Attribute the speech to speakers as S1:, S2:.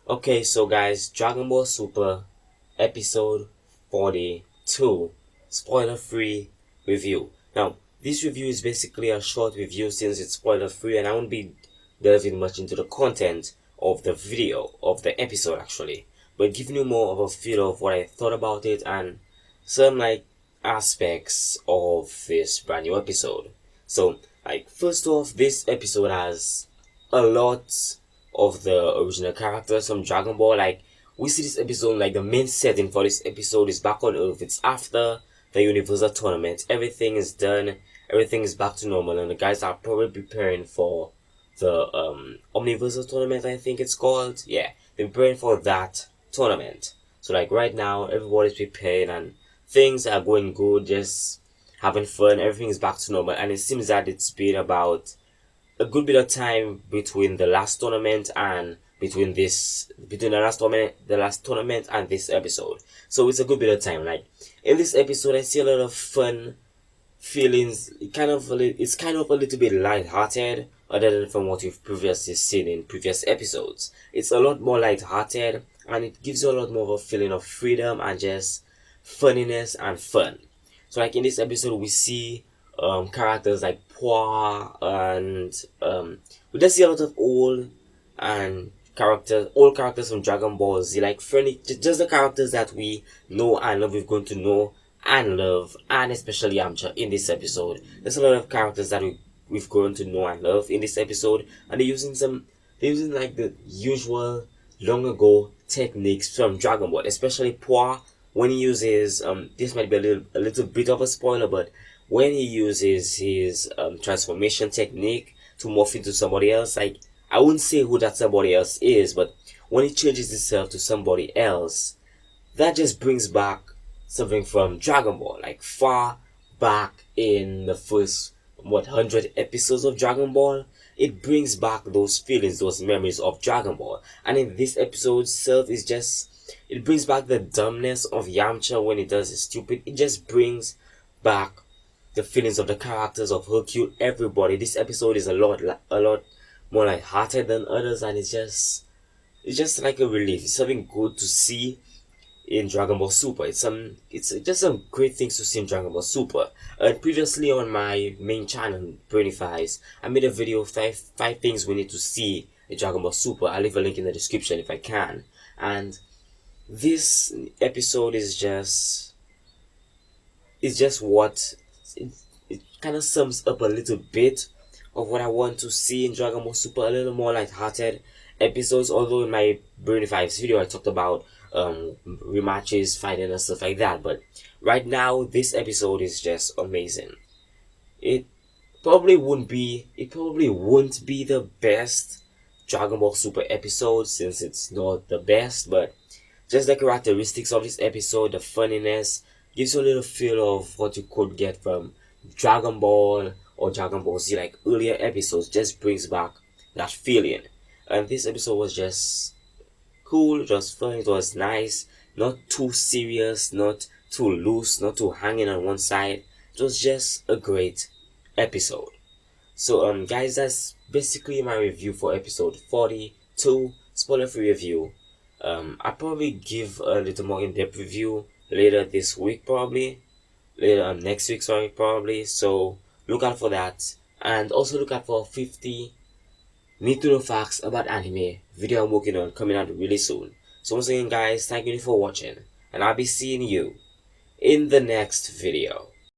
S1: Okay, so guys, Dragon Ball Super episode 42 spoiler free review. Now, this review is basically a short review since it's spoiler free, and I won't be delving much into the content of the video, of the episode actually, but giving you more of a feel of what I thought about it and some aspects of this brand new episode. So, first off, this episode has a lot of the original characters from Dragon Ball. We see this episode, the main setting for this episode is back on Earth. It's after the Universal Tournament. Everything is done, everything is back to normal, and the guys are probably preparing for the Omniversal Tournament, I think it's called. Yeah, they're preparing for that tournament. So right now, everybody's prepared and things are going good, just having fun, everything is back to normal, and it seems that it's been about a good bit of time between the last tournament and between the last tournament and this episode. So it's a good bit of time. In this episode, I see a lot of fun feelings. It's kind of a little bit light-hearted, other than from what you've previously seen in previous episodes. It's a lot more light-hearted, and it gives you a lot more of a feeling of freedom and just funniness and fun. So in this episode, we see characters like Poir, and we just see a lot of old characters from Dragon Ball Z, just the characters that we know and love. We're going to know and love, and especially Yamcha in this episode. There's a lot of characters that we've grown to know and love in this episode, and they're using the usual long ago techniques from Dragon Ball, especially Poir when he uses this might be a little bit of a spoiler, but when he uses his transformation technique to morph into somebody else, I wouldn't say who that somebody else is, but when he changes himself to somebody else, that just brings back something from Dragon Ball, far back in the first 100 episodes of Dragon Ball. It brings back those feelings, those memories of Dragon Ball, and in this episode itself is just, it brings back the dumbness of Yamcha when he does his stupid. It just brings back the feelings of the characters of Hercule, everybody. This episode is a lot more light-hearted than others, and it's just like a relief. It's something good to see in Dragon Ball Super. It's just some great things to see in Dragon Ball Super. Previously on my main channel, Brainifies, I made a video five things we need to see in Dragon Ball Super. I'll leave a link in the description if I can. And this episode is just what it kind of sums up a little bit of what I want to see in Dragon Ball Super. A little more light-hearted episodes, although in my Burning Fives video I talked about rematches, fighting and stuff like that, but right now this episode is just amazing. It probably won't be the best Dragon Ball Super episode, since it's not the best, but just the characteristics of this episode, the funniness, gives you a little feel of what you could get from Dragon Ball or Dragon Ball Z, earlier episodes. Just brings back that feeling. And this episode was just cool, just fun. It was nice, not too serious, not too loose, not too hanging on one side. It was just a great episode. So guys, that's basically my review for episode 42, spoiler free review. I'll probably give a little more in-depth review later this week, next week, probably. So look out for that, and also look out for 50 need to know facts about anime video I'm working on, coming out really soon. So once again guys, thank you for watching, and I'll be seeing you in the next video.